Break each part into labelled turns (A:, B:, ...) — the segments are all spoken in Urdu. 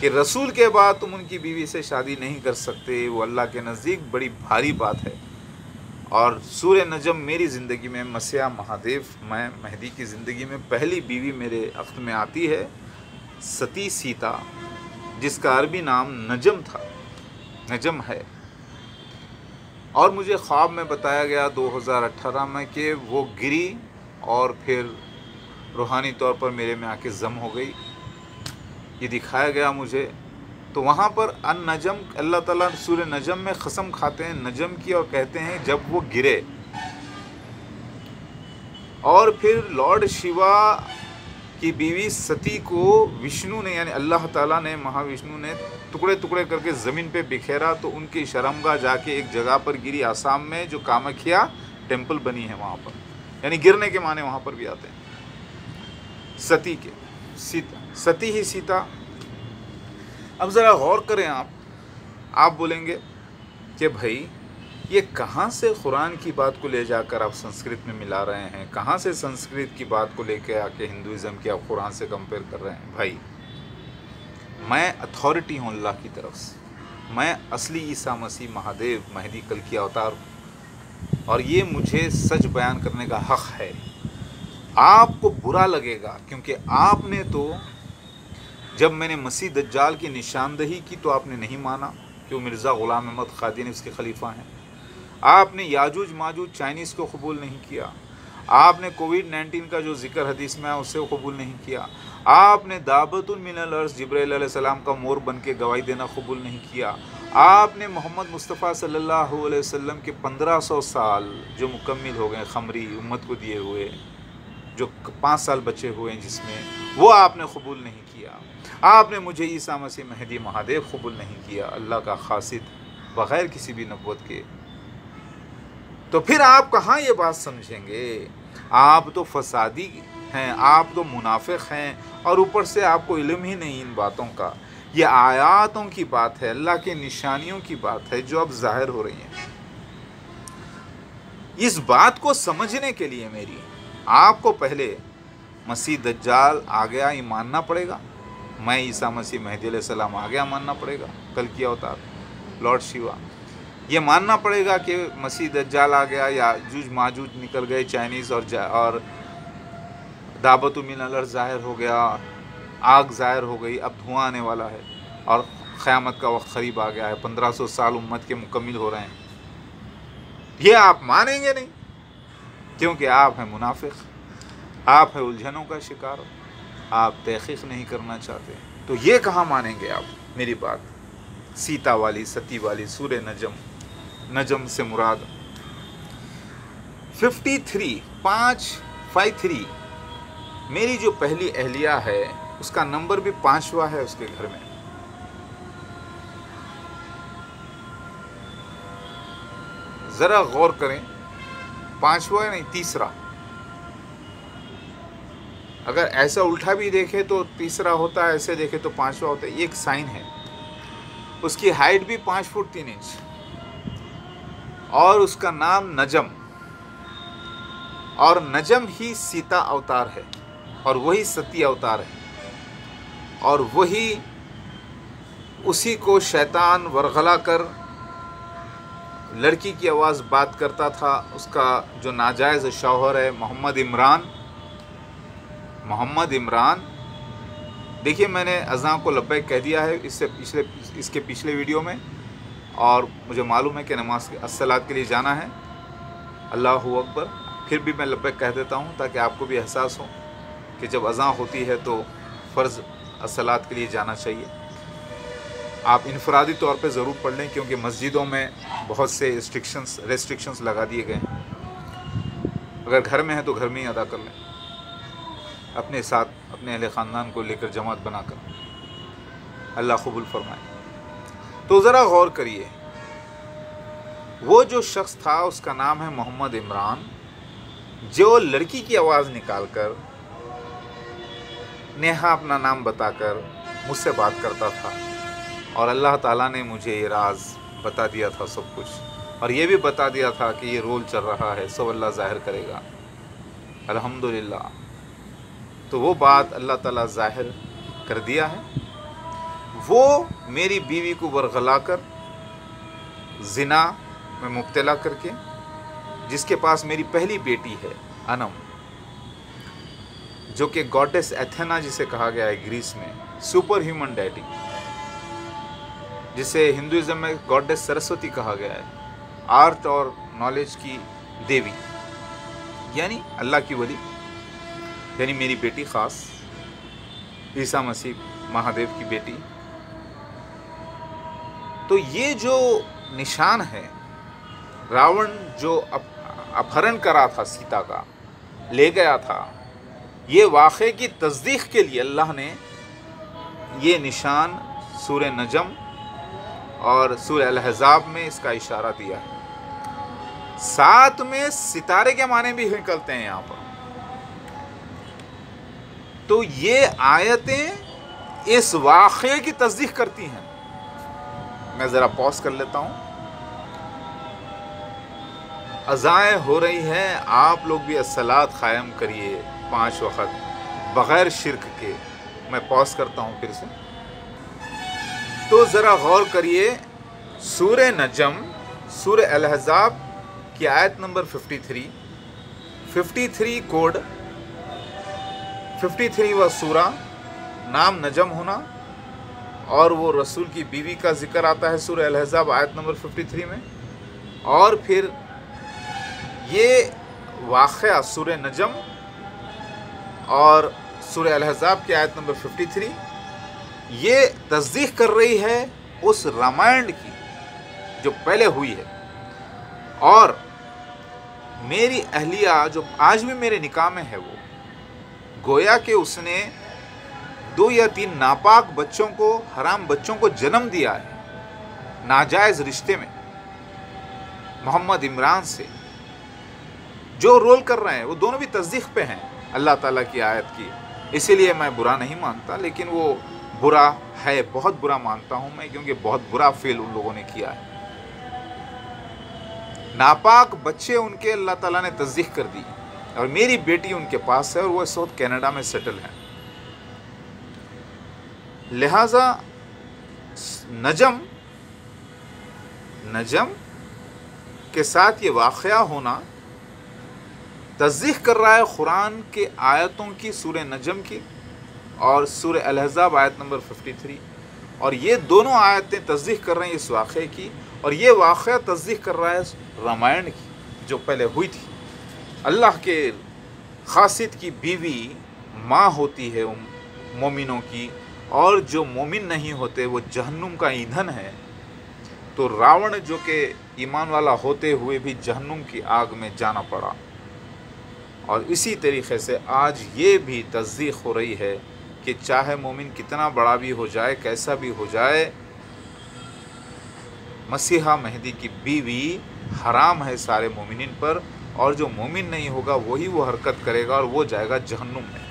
A: کہ رسول کے بعد تم ان کی بیوی سے شادی نہیں کر سکتے، وہ اللہ کے نزدیک بڑی بھاری بات ہے۔ اور سورہ نجم میری زندگی میں مسیح مہادیو میں مہدی کی زندگی میں پہلی بیوی میرے عقد میں آتی ہے، ستی سیتا، جس کا عربی نام نجم تھا، نجم ہے۔ اور مجھے خواب میں بتایا گیا 2018 میں کہ وہ گری اور پھر روحانی طور پر میرے میں آ کے ضم ہو گئی، یہ دکھایا گیا مجھے۔ تو وہاں پر النجم، اللہ تعالیٰ سورہ نجم میں قسم کھاتے ہیں نجم کی اور کہتے ہیں جب وہ گرے، اور پھر لارڈ شیوا کی بیوی ستی کو وشنو نے یعنی اللہ تعالیٰ نے، مہا وشنو نے ٹکڑے ٹکڑے کر کے زمین پہ بکھیرا، تو ان کی شرمگاہ جا کے ایک جگہ پر گری آسام میں، جو کامکھیا ٹیمپل بنی ہے وہاں پر، یعنی گرنے کے معنی وہاں پر بھی آتے ہیں ستی کے، سیتا، ستی ہی سیتا۔ اب ذرا غور کریں، آپ بولیں گے کہ بھائی یہ کہاں سے قرآن کی بات کو لے جا کر آپ سنسکرت میں ملا رہے ہیں، کہاں سے سنسکرت کی بات کو لے کے آ کے ہندوازم کی آپ قرآن سے کمپیئر کر رہے ہیں؟ بھائی میں اتھارٹی ہوں اللہ کی طرف سے، میں اصلی عیسیٰ مسیح مہادیو مہدی کلکی اوتار ہوں، اور یہ مجھے سچ بیان کرنے کا حق ہے۔ آپ کو برا لگے گا کیونکہ آپ نے تو جب میں نے مسیح دجال کی نشاندہی کی تو آپ نے نہیں مانا کہ وہ مرزا غلام احمد قادیانی اس کے خلیفہ ہیں۔ آپ نے یاجوج ماجوج چائنیز کو قبول نہیں کیا۔ آپ نے کووڈ-19 کا جو ذکر حدیث میں ہے اسے قبول نہیں کیا۔ آپ نے دابت من الارض جبرائیل علیہ السلام کا مور بن کے گواہی دینا قبول نہیں کیا۔ آپ نے محمد مصطفیٰ صلی اللہ علیہ وسلم کے 1500 سال جو مکمل ہو گئے خمری امت کو دیے ہوئے، جو 5 سال بچے ہوئے ہیں جس میں، وہ آپ نے قبول نہیں کیا۔ آپ نے مجھے عیسیٰ مسیح مہدی مہادیو قبول نہیں کیا، اللہ کا قاصد بغیر کسی بھی نبوت کے۔ تو پھر آپ کہاں یہ بات سمجھیں گے؟ آپ تو فسادی ہیں، آپ تو منافق ہیں، اور اوپر سے آپ کو علم ہی نہیں ان باتوں کا۔ یہ آیاتوں کی بات ہے، اللہ کے نشانیوں کی بات ہے جو اب ظاہر ہو رہی ہیں۔ اس بات کو سمجھنے کے لیے آپ کو پہلے مسیح دجال آ گیا یہ ماننا پڑے گا، میں عیسیٰ مسیح مہدی علیہ السلام آ گیا ماننا پڑے گا، کلکی اوتار لارڈ شیوا، یہ ماننا پڑے گا کہ مسیح دجال آ گیا، یاجوج ماجوج نکل گئے چائنیز، اور دابت من الارض ظاہر ہو گیا، آگ ظاہر ہو گئی، اب دھواں آنے والا ہے، اور قیامت کا وقت قریب آ گیا ہے، 1500 سال امت کے مکمل ہو رہے ہیں۔ یہ آپ مانیں گے نہیں، کیونکہ آپ ہیں منافق، آپ ہیں الجھنوں کا شکار، آپ تحقیق نہیں کرنا چاہتے۔ تو یہ کہاں مانیں گے آپ میری بات؟ سیتا والی، ستی والی، سورہ نجم، نجم سے مراد 533 میری جو پہلی اہلیہ ہے اس کا نمبر بھی 5واں ہے اس کے گھر میں۔ ذرا غور کریں، 5واں نہیں، تیسرا۔ اگر ایسا الٹا بھی دیکھے تو تیسرا ہوتا ہے، ایسے دیکھے تو 5واں ہوتا ہے، یہ ایک سائن ہے۔ اس کی ہائٹ بھی 5 فٹ 3 انچ، اور اس کا نام نجم، اور نجم ہی سیتا اوتار ہے، اور وہی ستی اوتار ہے، اور وہی اسی کو شیطان ورغلا کر لڑکی کی آواز بات کرتا تھا۔ اس کا جو ناجائز شوہر ہے محمد عمران، دیکھیے میں نے اذان کو لبیک کہہ دیا ہے اس کے پچھلے ویڈیو میں، اور مجھے معلوم ہے کہ نماز الصلاۃ کے لیے جانا ہے، اللہ اکبر، پھر بھی میں لبیک کہہ دیتا ہوں تاکہ آپ کو بھی احساس ہو کہ جب اذان ہوتی ہے تو فرض الصلاۃ کے لیے جانا چاہیے۔ آپ انفرادی طور پہ ضرور پڑھ لیں، کیونکہ مسجدوں میں بہت سے ریسٹرکشنز لگا دیے گئے ہیں۔ اگر گھر میں ہے تو گھر میں ہی ادا کر لیں، اپنے ساتھ اپنے اہل خاندان کو لے کر جماعت بنا کر، اللہ قبول فرمائے۔ تو ذرا غور کریے، وہ جو شخص تھا اس کا نام ہے محمد عمران، جو لڑکی کی آواز نکال کر نیہا اپنا نام بتا کر مجھ سے بات کرتا تھا، اور اللہ تعالیٰ نے مجھے یہ راز بتا دیا تھا سب کچھ، اور یہ بھی بتا دیا تھا کہ یہ رول چل رہا ہے، سب اللہ ظاہر کرے گا، الحمدللہ۔ تو وہ بات اللہ تعالیٰ ظاہر کر دیا ہے، وہ میری بیوی کو ورغلا کر زنا میں مبتلا کر کے، جس کے پاس میری پہلی بیٹی ہے انم، جو کہ گاڈیس ایتھنا جسے کہا گیا ہے گریس میں، سپر ہیومن ڈیٹی، جسے ہندوازم میں گاڈیس سرسوتی کہا گیا ہے، آرٹ اور نالج کی دیوی، یعنی اللہ کی ولی، یعنی میری بیٹی خاص عیسیٰ مسیح مہادیو کی بیٹی۔ تو یہ جو نشان ہے، راون جو اپہرن کرا تھا سیتا کا، لے گیا تھا، یہ واقعے کی تصدیق کے لیے اللہ نے یہ نشان سورہ نجم اور سورہ الاحزاب میں اس کا اشارہ دیا ہے۔ ساتھ میں ستارے کے معنی بھی نکلتے ہیں یہاں پر۔ تو یہ آیتیں اس واقعے کی تصدیق کرتی ہیں۔ میں ذرا پاس کر لیتا ہوں۔ اذان ہو رہی ہے، آپ لوگ بھی الصلاۃ قائم کریے 5 وقت بغیر شرک کے۔ میں پاس کرتا ہوں پھر سے۔ تو ذرا غور کریے، سورہ نجم، سورہ الاحزاب کی آیت نمبر 53 کوڈ 53واں سورہ، نام نجم ہونا، اور وہ رسول کی بیوی کا ذکر آتا ہے سورہ الاحزاب آیت نمبر 53 میں، اور پھر یہ واقعہ سورہ نجم اور سورہ الاحزاب کی آیت نمبر 53 یہ تصدیق کر رہی ہے اس رامائن کی جو پہلے ہوئی ہے۔ اور میری اہلیہ جو آج بھی میرے نکاح میں ہے، وہ گویا کہ اس نے 2 یا 3 ناپاک بچوں کو، حرام بچوں کو جنم دیا ہے ناجائز رشتے میں محمد عمران سے۔ جو رول کر رہے ہیں وہ دونوں بھی تصدیق پہ ہیں اللہ تعالیٰ کی آیت کی، اسی لیے میں برا نہیں مانتا، لیکن وہ برا ہے، بہت برا مانتا ہوں میں، کیونکہ بہت برا فعل ان لوگوں نے کیا ہے۔ ناپاک بچے ان کے اللہ تعالیٰ نے تصدیق کر دی، اور میری بیٹی ان کے پاس ہے، اور وہ اس وقت کینیڈا میں سیٹل ہے۔ لہٰذا نجم کے ساتھ یہ واقعہ ہونا تصدیق کر رہا ہے قرآن کے آیتوں کی، سورہ نجم کی اور سورہ الاحزاب آیت نمبر 53، اور یہ دونوں آیتیں تصدیق کر رہے ہیں اس واقعے کی، اور یہ واقعہ تصدیق کر رہا ہے رامائن کی جو پہلے ہوئی تھی۔ اللہ کے خاصیت کی بیوی ماں ہوتی ہے مومنوں کی، اور جو مومن نہیں ہوتے وہ جہنم کا ایندھن ہے۔ تو راون جو کہ ایمان والا ہوتے ہوئے بھی جہنم کی آگ میں جانا پڑا، اور اسی طریقے سے آج یہ بھی تصدیق ہو رہی ہے کہ چاہے مومن کتنا بڑا بھی ہو جائے، کیسا بھی ہو جائے، مسیحا مہدی کی بیوی حرام ہے سارے مومنین پر، اور جو مومن نہیں ہوگا وہی وہ حرکت کرے گا اور وہ جائے گا جہنم میں۔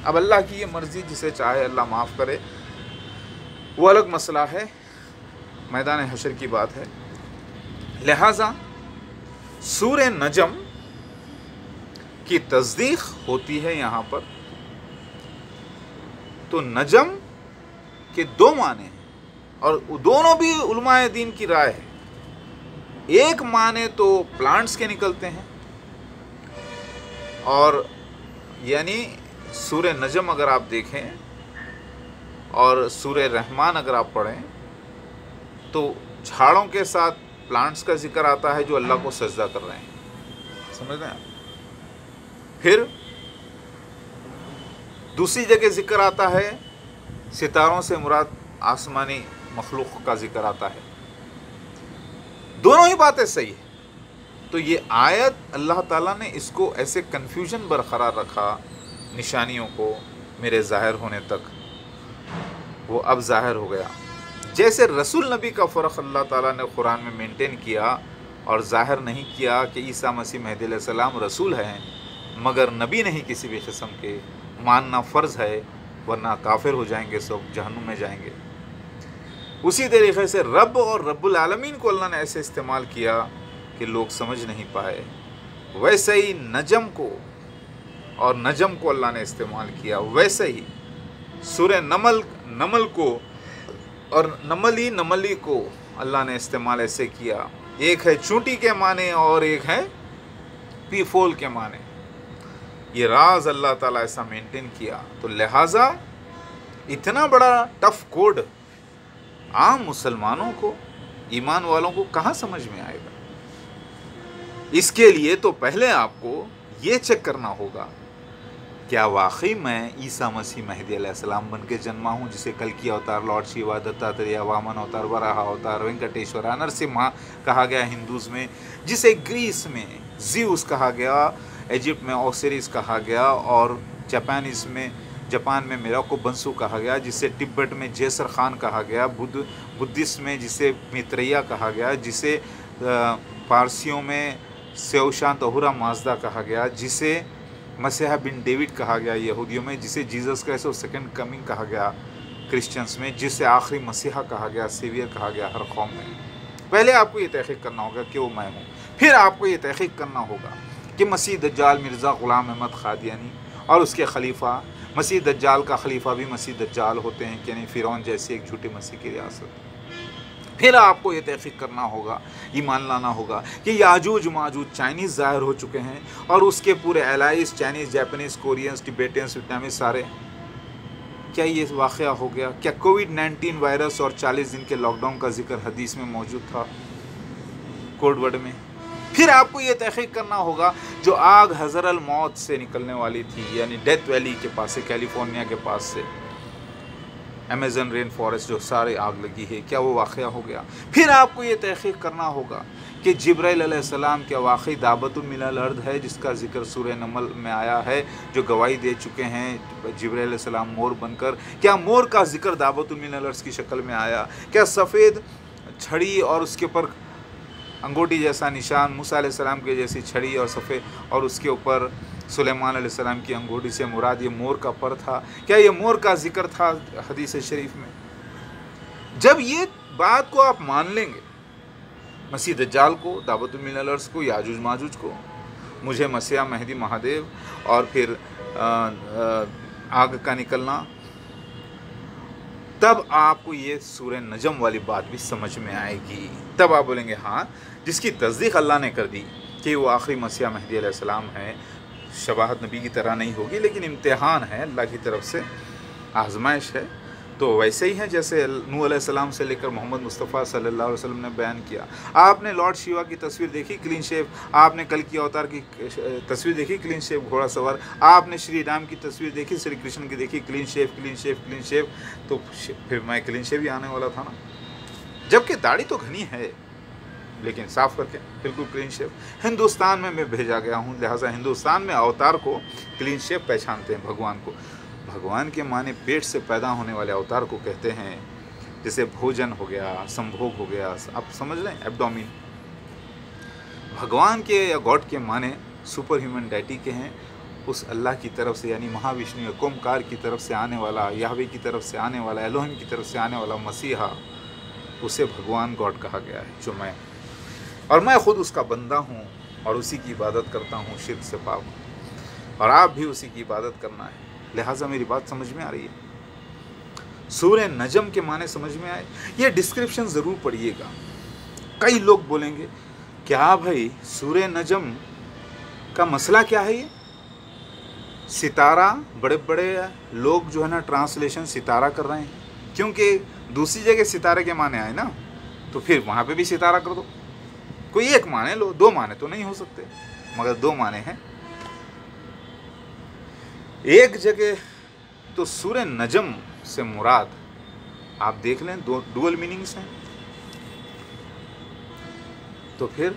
A: اب اللہ کی یہ مرضی، جسے چاہے اللہ معاف کرے، وہ الگ مسئلہ ہے، میدان حشر کی بات ہے۔ لہٰذا سورہ نجم کی تصدیق ہوتی ہے یہاں پر۔ تو نجم کے 2 معنی ہیں، اور دونوں بھی علماء دین کی رائے ہے۔ ایک معنی تو پلانٹس کے نکلتے ہیں، اور یعنی سورہ نجم اگر آپ دیکھیں اور سورہ رحمان اگر آپ پڑھیں تو جھاڑوں کے ساتھ پلانٹس کا ذکر آتا ہے جو اللہ کو سجدہ کر رہے ہیں، سمجھ رہے ہیں آپ؟ پھر دوسری جگہ ذکر آتا ہے، ستاروں سے مراد آسمانی مخلوق کا ذکر آتا ہے۔ دونوں ہی باتیں صحیح ہیں۔ تو یہ آیت اللہ تعالیٰ نے اس کو ایسے کنفیوژن برقرار رکھا نشانیوں کو میرے ظاہر ہونے تک، وہ اب ظاہر ہو گیا۔ جیسے رسول نبی کا فرق اللہ تعالیٰ نے قرآن میں مینٹین کیا اور ظاہر نہیں کیا کہ عیسیٰ مسیح مہدی علیہ السلام رسول ہیں، مگر نبی نہیں کسی بھی قسم کے، ماننا فرض ہے، ورنہ کافر ہو جائیں گے، سب جہنم میں جائیں گے۔ اسی طریقے سے رب اور رب العالمین کو اللہ نے ایسے استعمال کیا کہ لوگ سمجھ نہیں پائے، ویسے ہی نجم کو اور نجم کو اللہ نے استعمال کیا، ویسے ہی سورہ نمل کو اور نملی کو اللہ نے استعمال ایسے کیا، ایک ہے چونٹی کے معنی اور ایک ہے پیفول کے معنی، یہ راز اللہ تعالیٰ ایسا مینٹین کیا۔ تو لہٰذا اتنا بڑا ٹف کوڈ عام مسلمانوں کو، ایمان والوں کو کہاں سمجھ میں آئے گا؟ اس کے لیے تو پہلے آپ کو یہ چیک کرنا ہوگا، کیا واقعی میں عیسیٰ مسیح مہدی علیہ السلام بن کے جنما ہوں، جسے کلکی اوتار، لارڈ شیوا، دتاتریہ، وامن اوتار، وراہا اوتار، وینکٹیشورا، نرسمہا کہا گیا ہندوز میں، جسے گریس میں زیوس کہا گیا، ایجپٹ میں اوسیرس کہا گیا، اور جاپان میں میراکو بنسو کہا گیا، جسے تبت میں جیسر خان کہا گیا، بدھسٹ میں جسے میتریہ کہا گیا، جسے پارسیوں میں سیوشانت اہورا مازدا کہا گیا، جسے مسیح بن ڈیوڈ کہا گیا یہودیوں میں، جسے جیزس کرائسٹ اور سیکنڈ کمنگ کہا گیا کرسچنس میں، جسے آخری مسیحا کہا گیا، سیویئر کہا گیا ہر قوم میں۔ پہلے آپ کو یہ تحقیق کرنا ہوگا کہ وہ میں ہوں، پھر آپ کو یہ تحقیق کرنا ہوگا کہ مسیح دجال مرزا غلام احمد قادیانی اور اس کے خلیفہ، مسیح دجال کا خلیفہ بھی مسیح دجال ہوتے ہیں، یعنی فرعون جیسی ایک جھوٹے مسیح کی ریاست۔ پھر آپ کو یہ تحقیق کرنا ہوگا، ایمان لانا ہوگا کہ یاجوج ماجوج چائنیز ظاہر ہو چکے ہیں، اور اس کے پورے allies Chinese, Japanese, Koreans, ٹبیٹینز، Vietnamese سارے۔ کیا یہ واقعہ ہو گیا؟ کیا کووڈ-19 وائرس اور 40 دن کے لاک ڈاؤن کا ذکر حدیث میں موجود تھا، کوڈ ورڈ میں؟ پھر آپ کو یہ تحقیق کرنا ہوگا جو آگ حضر الموت سے نکلنے والی تھی، یعنی ڈیتھ ویلی کے پاس سے، کیلیفورنیا کے پاس سے، امیزن رین فارسٹ جو سارے آگ لگی ہے، کیا وہ واقعہ ہو گیا؟ پھر آپ کو یہ تحقیق کرنا ہوگا کہ جبرائیل علیہ السلام کیا واقعی دعوت من الارض ہے، جس کا ذکر سورہ نمل میں آیا ہے، جو گواہی دے چکے ہیں جبرائیل علیہ السلام مور بن کر؟ کیا مور کا ذکر دعوت من الارض کی شکل میں آیا؟ کیا سفید چھڑی اور اس کے اوپر انگوٹھی جیسا نشان، موسیٰ علیہ السلام کے جیسی چھڑی اور سفید، اور اس کے اوپر سلیمان علیہ السلام کی انگوٹھی سے مراد یہ مور کا پر تھا؟ کیا یہ مور کا ذکر تھا حدیث شریف میں؟ جب یہ بات کو آپ مان لیں گے، مسیح دجال کو، دعوت من الارض کو، یاجوج ماجوج کو، مجھے مسیح مہدی مہادیو، اور پھر آگ کا نکلنا، تب آپ کو یہ سورہ نجم والی بات بھی سمجھ میں آئے گی۔ تب آپ بولیں گے ہاں، جس کی تصدیق اللہ نے کر دی کہ وہ آخری مسیح مہدی علیہ السلام ہے، شباہت نبی کی طرح نہیں ہوگی، لیکن امتحان ہے، اللہ کی طرف سے آزمائش ہے، تو ویسے ہی ہے جیسے نوح علیہ السلام سے لے کر محمد مصطفیٰ صلی اللہ علیہ وسلم نے بیان کیا۔ آپ نے لارڈ شیوا کی تصویر دیکھی کلین شیو، آپ نے کلکی اوتار کی تصویر دیکھی کلین شیو گھوڑا سوار، آپ نے شری رام کی تصویر دیکھی، شری کرشن کی دیکھی clean Shiv clean Shiv clean Shiv, تو پھر میں کلین شیو ہی آنے والا تھا نا، جبکہ داڑھی تو گھنی ہے لیکن صاف کر کے بالکل کلین شیو۔ ہندوستان میں بھیجا گیا ہوں، لہٰذا ہندوستان میں اوتار کو کلین شیو پہچانتے ہیں، بھگوان کو۔ بھگوان کے معنی پیٹ سے پیدا ہونے والے اوتار کو کہتے ہیں، جیسے بھوجن ہو گیا، سمبھوگ ہو گیا، آپ سمجھ لیں، ایبڈومین۔ بھگوان کے یا گاڈ کے معنی سپر ہیومن ڈیٹی کے ہیں، اس اللہ کی طرف سے، یعنی مہا وشنو کومکار کی طرف سے آنے والا، یہوے کی طرف سے آنے والا، الوہم کی طرف سے آنے والا مسیحا، اسے بھگوان گاڈ کہا گیا ہے، جو میں، اور میں خود اس کا بندہ ہوں اور اسی کی عبادت کرتا ہوں، شرک سے پاک ہوں، اور آپ بھی اسی کی عبادت کرنا ہے۔ لہٰذا میری بات سمجھ میں آ رہی ہے؟ سورہ نجم کے معنی سمجھ میں آئے؟ یہ ڈسکرپشن ضرور پڑھیے گا۔ کئی لوگ بولیں گے کیا بھائی سورہ نجم کا مسئلہ کیا ہے؟ یہ ستارہ، بڑے بڑے لوگ جو ہے نا ٹرانسلیشن ستارہ کر رہے ہیں، کیونکہ دوسری جگہ ستارے کے معنی آئے نا، تو پھر وہاں پہ بھی ستارہ کر دو، کوئی ایک معنی لو، دو معنی تو نہیں ہو سکتے، مگر دو معنی ہیں۔ ایک جگہ تو سورہ نجم سے مراد آپ دیکھ لیں، دو ڈوئل میننگز ہیں، تو پھر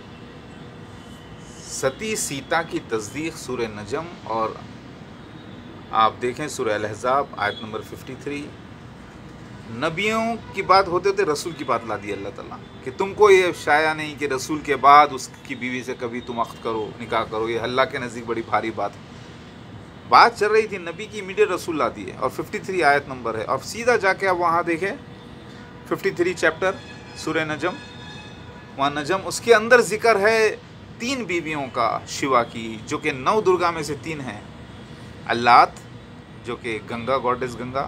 A: ستی سیتا کی تصدیق سورہ نجم، اور آپ دیکھیں سورہ الاحزاب آیت نمبر 53، نبیوں کی بات ہوتے ہوتے رسول کی بات لا دی اللہ تعالیٰ کہ تم کو یہ شائع نہیں کہ رسول کے بعد اس کی بیوی سے کبھی تم عقد کرو، نکاح کرو، یہ اللہ کے نزدیک بڑی بھاری بات ہے۔ بات چل رہی تھی نبی کی، امیڈیٹ رسول لا دی ہے، اور 53 آیت نمبر ہے، اور سیدھا جا کے آپ وہاں دیکھیں 53 چیپٹر سورہ نجم، وہاں نجم، اس کے اندر ذکر ہے 3 بیویوں کا شیوا کی، جو کہ 9 درگا میں سے 3 ہیں، اللات جو کہ گنگا، گاڈیس گنگا،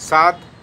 A: 7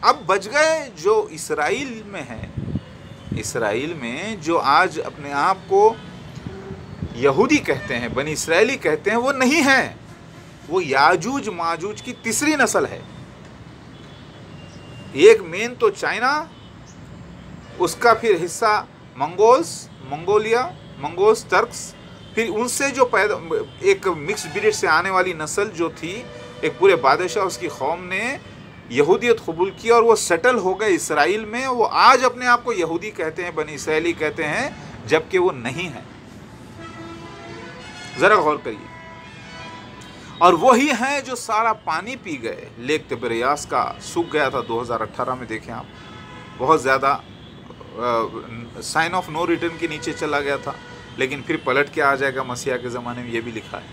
A: اب بچ گئے جو اسرائیل میں ہیں، اسرائیل میں جو آج اپنے آپ کو یہودی کہتے ہیں، بنی اسرائیلی کہتے ہیں، وہ نہیں ہیں، وہ یاجوج ماجوج کی تیسری نسل ہے۔ ایک مین تو چائنا، اس کا پھر حصہ منگولز ترکس، پھر ان سے جو پیدا ایک مکس بریڈ سے آنے والی نسل جو تھی، ایک پورے بادشاہ اس کی قوم نے یہودیت قبول کی اور وہ سیٹل ہو گئے اسرائیل میں۔ وہ آج اپنے آپ کو یہودی کہتے ہیں، بنی اسرائیلی کہتے ہیں، جبکہ وہ نہیں ہیں۔ ذرا غور کریے۔ اور وہی ہیں جو سارا پانی پی گئے۔ لیک تبریاس کا سوکھ گیا تھا 2018 میں، دیکھیں آپ، بہت زیادہ سائن آف نو ریٹرن کے نیچے چلا گیا تھا، لیکن پھر پلٹ کے آ جائے گا مسیح کے زمانے میں، یہ بھی لکھا ہے۔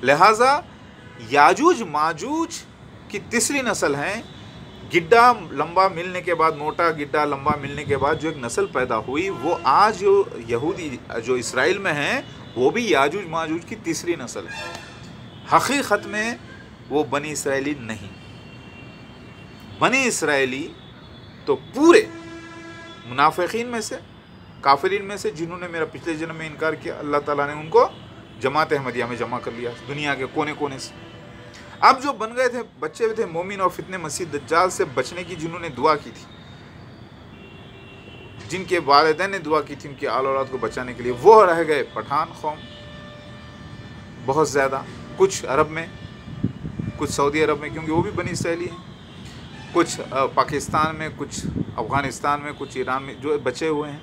A: لہٰذا یاجوج ماجوج کی تیسری نسل ہیں۔ گڈھا لمبا ملنے کے بعد، موٹا گڈھا لمبا ملنے کے بعد جو ایک نسل پیدا ہوئی، وہ آج جو یہودی جو اسرائیل میں ہیں، وہ بھی یاجوج ماجوج کی تیسری نسل ہے۔ حقیقت میں وہ بنی اسرائیلی نہیں۔ بنی اسرائیلی تو پورے منافقین میں سے، کافرین میں سے، جنہوں نے میرا پچھلے جنم میں انکار کیا، اللہ تعالیٰ نے ان کو جماعت احمدیہ میں جمع کر لیا، دنیا کے کونے کونے سے۔ اب جو بن گئے تھے، بچے تھے مومن اور فتنہ مسیح دجال سے بچنے کی، جنہوں نے دعا کی تھی، جن کے والدین نے دعا کی تھی ان کی آل اولاد کو بچانے کے لیے، وہ رہ گئے پٹھان قوم بہت زیادہ، کچھ عرب میں، کچھ سعودی عرب میں، کیونکہ وہ بھی بنی اسرائیلی ہیں، کچھ پاکستان میں، کچھ افغانستان میں، کچھ ایران میں، جو بچے ہوئے ہیں۔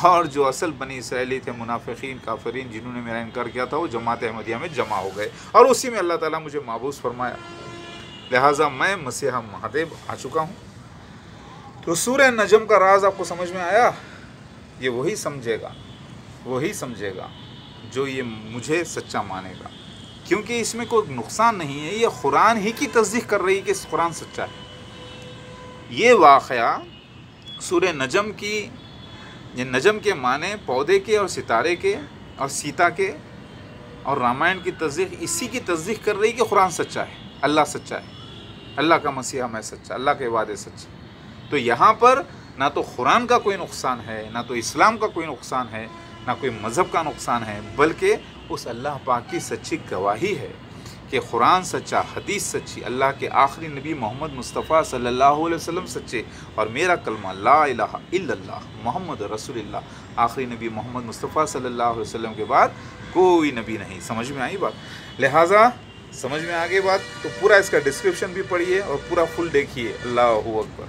A: اور جو اصل بنی اسرائیلی تھے، منافقین کافرین جنہوں نے میرا انکار کیا تھا، وہ جماعت احمدیہ میں جمع ہو گئے، اور اسی میں اللہ تعالیٰ مجھے محبوس فرمایا۔ لہٰذا میں مسیح مہدیو آ چکا ہوں۔ تو سورہ نجم کا راز آپ کو سمجھ میں آیا؟ یہ وہی سمجھے گا جو یہ مجھے سچا مانے گا، کیونکہ اس میں کوئی نقصان نہیں ہے۔ یہ قرآن ہی کی تصدیق کر رہی ہے کہ قرآن سچا ہے۔ یہ واقعہ سورہ نجم کی، یہ نجم کے معنی پودے کے اور ستارے کے اور سیتا کے، اور رامائن کی تصدیق اسی کی تصدیق کر رہی ہے کہ قرآن سچا ہے، اللہ سچا ہے، اللہ کا مسیحا میں سچا، اللہ کے وعدے سچے۔ تو یہاں پر نہ تو قرآن کا کوئی نقصان ہے، نہ تو اسلام کا کوئی نقصان ہے، نہ کوئی مذہب کا نقصان ہے، بلکہ اس اللہ پاک کی سچی گواہی ہے کہ قرآن سچا، حدیث سچی، اللہ کے آخری نبی محمد مصطفیٰ صلی اللہ علیہ وسلم سچے، اور میرا کلمہ لا الہ الا اللہ محمد رسول اللہ، آخری نبی محمد مصطفیٰ صلی اللہ علیہ وسلم کے بعد کوئی نبی نہیں۔ سمجھ میں آئی بات؟ لہٰذا سمجھ میں آگے بات تو پورا اس کا ڈسکرپشن بھی پڑھیے اور پورا فل دیکھیے۔ اللہ اکبر۔